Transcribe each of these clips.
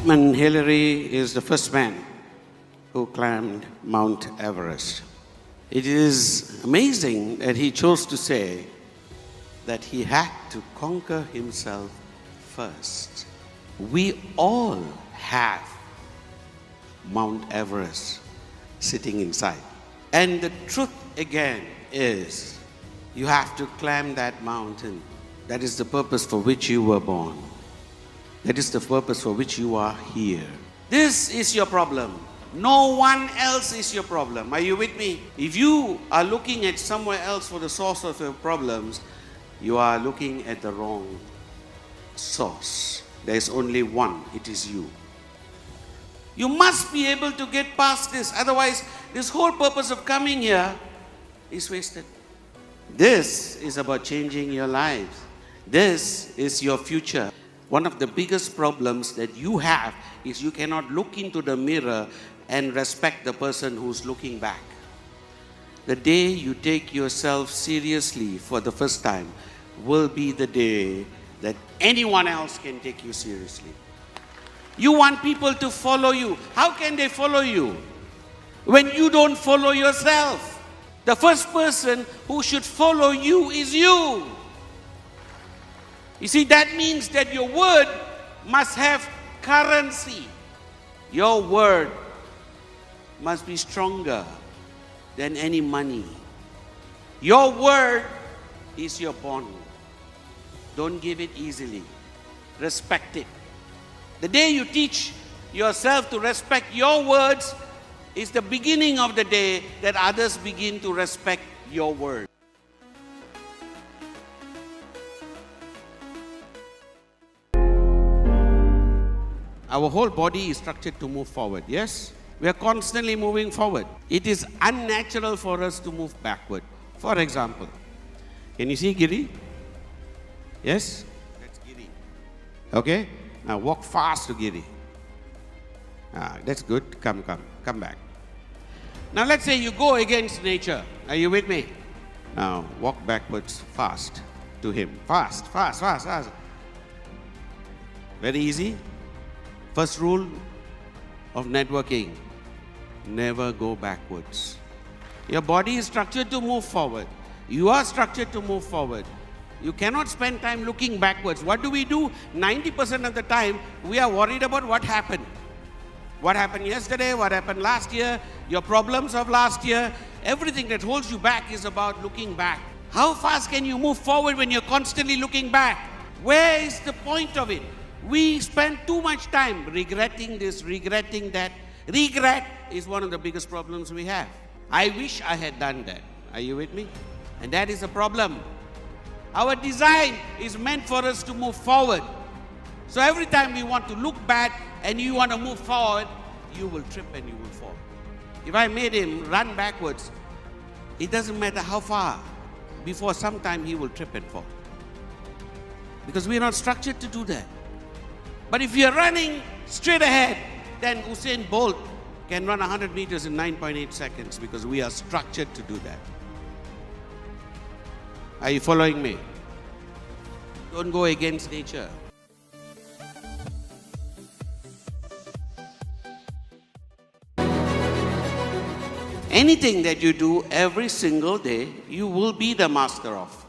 And Hillary is the first man who climbed Mount Everest. It is amazing that he chose to say that he had to conquer himself first. We all have Mount Everest sitting inside. And the truth again is, you have to climb that mountain. That is the purpose for which you were born. That is the purpose for which you are here. This is your problem. No one else is your problem. Are you with me? If you are looking at somewhere else for the source of your problems, you are looking at the wrong source. There is only one. It is you. You must be able to get past this. Otherwise, this whole purpose of coming here is wasted. This is about changing your lives. This is your future. One of the biggest problems that you have is you cannot look into the mirror and respect the person who's looking back. The day you take yourself seriously for the first time will be the day that anyone else can take you seriously. You want people to follow you. How can they follow you when you don't follow yourself? The first person who should follow you is you. You see, that means that your word must have currency. Your word must be stronger than any money. Your word is your bond. Don't give it easily. Respect it. The day you teach yourself to respect your words is the beginning of the day that others begin to respect your word. Our whole body is structured to move forward, yes? We are constantly moving forward. It is unnatural for us to move backward. For example, can you see Giri? Yes? That's Giri. Okay? Now walk fast to Giri. That's good. Come back. Now let's say you go against nature. Are you with me? Now walk backwards fast to him. Fast. Very easy. First rule of networking, never go backwards. Your body is structured to move forward. You are structured to move forward. You cannot spend time looking backwards. What do? 90% of the time, we are worried about what happened. What happened yesterday, what happened last year, your problems of last year. Everything that holds you back is about looking back. How fast can you move forward when you're constantly looking back? Where is the point of it? We spend too much time regretting this, regretting that. Regret is one of the biggest problems we have. I wish I had done that. Are you with me? And that is a problem. Our design is meant for us to move forward. So every time we want to look back and you want to move forward, you will trip and you will fall. If I made him run backwards, it doesn't matter how far, before some time he will trip and fall. Because we are not structured to do that. But if you are running straight ahead, then Usain Bolt can run 100 meters in 9.8 seconds because we are structured to do that. Are you following me? Don't go against nature. Anything that you do every single day, you will be the master of.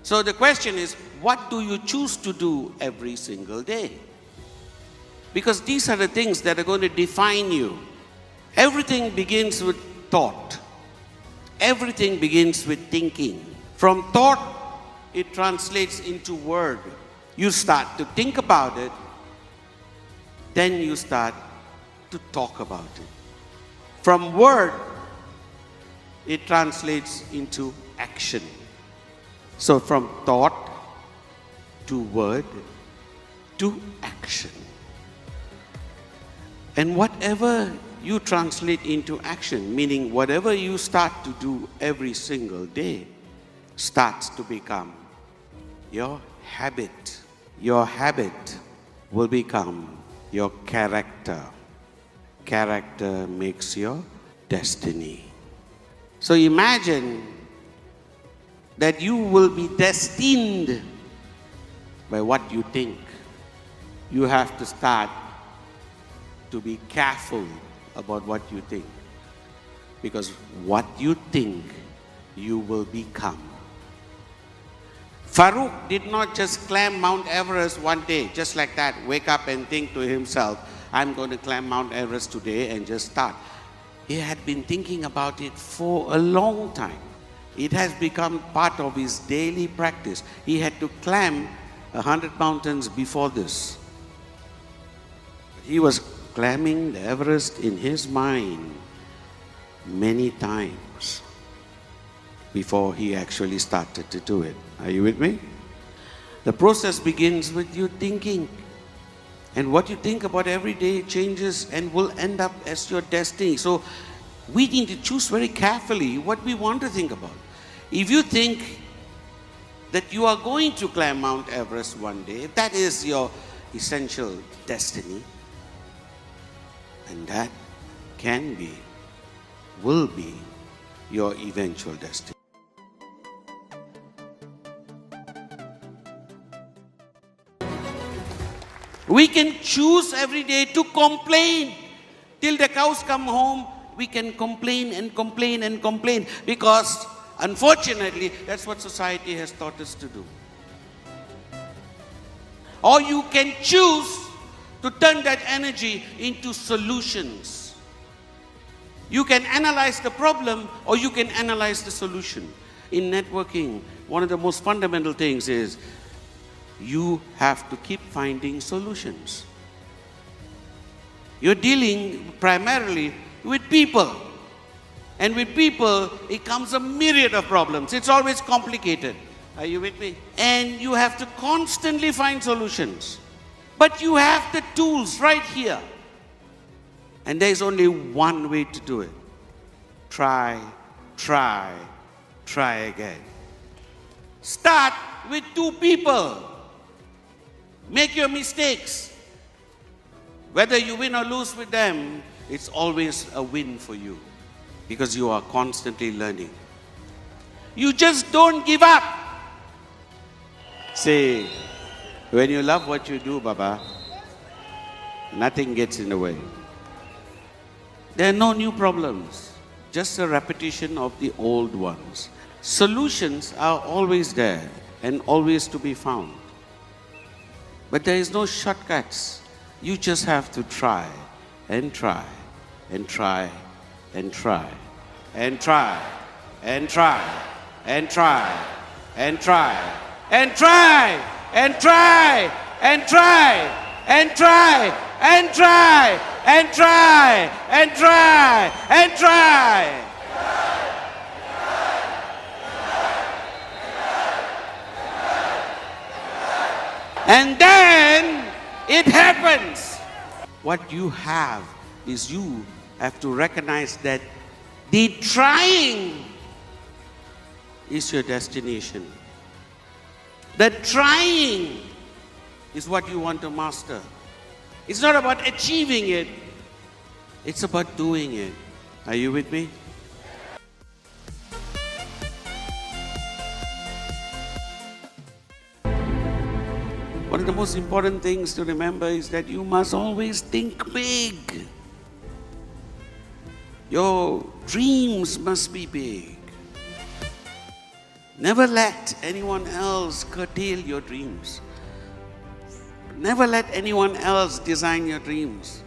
So the question is, what do you choose to do every single day? Because these are the things that are going to define you. Everything begins with thought. Everything begins with thinking. From thought, it translates into word. You start to think about it, then you start to talk about it. From word, it translates into action. So from thought to word to action. And whatever you translate into action, meaning whatever you start to do every single day, starts to become your habit. Your habit will become your character. Character makes your destiny. So imagine that you will be destined by what you think. You have to start to be careful about what you think. Because what you think, you will become. Farooq did not just climb Mount Everest one day, just like that, wake up and think to himself, I'm going to climb Mount Everest today and just start. He had been thinking about it for a long time. It has become part of his daily practice. He had to climb 100 mountains before this. He was climbing the Everest in his mind many times before he actually started to do it. Are you with me? The process begins with you thinking. And what you think about every day changes and will end up as your destiny. So we need to choose very carefully what we want to think about. If you think that you are going to climb Mount Everest one day, if that is your essential destiny, and that can be, will be your eventual destiny. We can choose every day to complain. Till the cows come home, we can complain and complain and complain because unfortunately, that's what society has taught us to do. Or you can choose to turn that energy into solutions. You can analyze the problem or you can analyze the solution. In networking, one of the most fundamental things is you have to keep finding solutions. You're dealing primarily with people. And with people, it comes a myriad of problems. It's always complicated. Are you with me? And you have to constantly find solutions. But you have the tools right here. And there's only one way to do it. Try, try, try again. Start with 2 people. Make your mistakes. Whether you win or lose with them, it's always a win for you. Because you are constantly learning. You just don't give up. Say, when you love what you do, Baba, nothing gets in the way. There are no new problems, just a repetition of the old ones. Solutions are always there and always to be found. But there is no shortcuts. You just have to try and try and try and try and try and try and try and try and try and try and try and try and try and try and try and try. And then it happens. What you have is you have to recognize that the trying is your destination. The trying is what you want to master. It's not about achieving it. It's about doing it. Are you with me? One of the most important things to remember is that you must always think big. Your dreams must be big. Never let anyone else curtail your dreams. Never let anyone else design your dreams.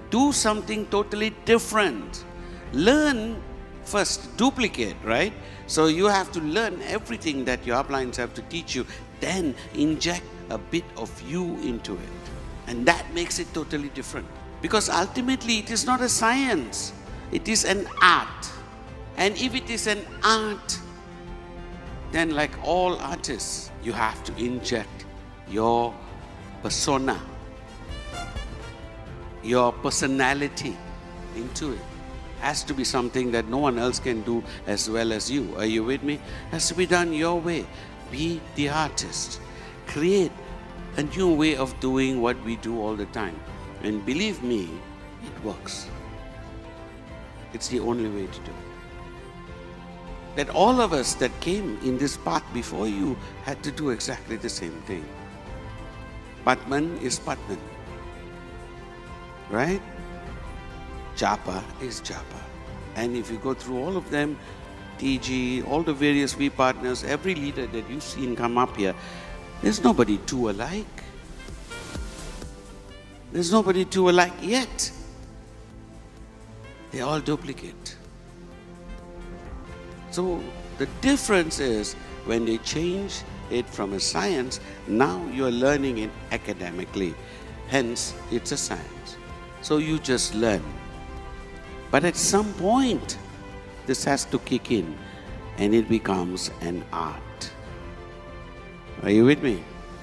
Do something totally different. Learn first, duplicate, right? So you have to learn everything that your uplines have to teach you, then inject a bit of you into it. And that makes it totally different. Because ultimately it is not a science, it is an art. And if it is an art, then like all artists, you have to inject your persona, your personality into it. Has to be something that no one else can do as well as you. Are you with me? Has to be done your way. Be the artist. Create a new way of doing what we do all the time. And believe me, it works. It's the only way to do it. That all of us that came in this path before you had to do exactly the same thing. Patman is Patman. Right? Japa is Japa. And if you go through all of them, TG, all the various V partners, every leader that you've seen come up here, there's nobody two alike. There's nobody two alike yet. They're all duplicate. So the difference is when they change it from a science, now you're learning it academically. Hence, it's a science. So you just learn. But at some point, this has to kick in and it becomes an art. Are you with me?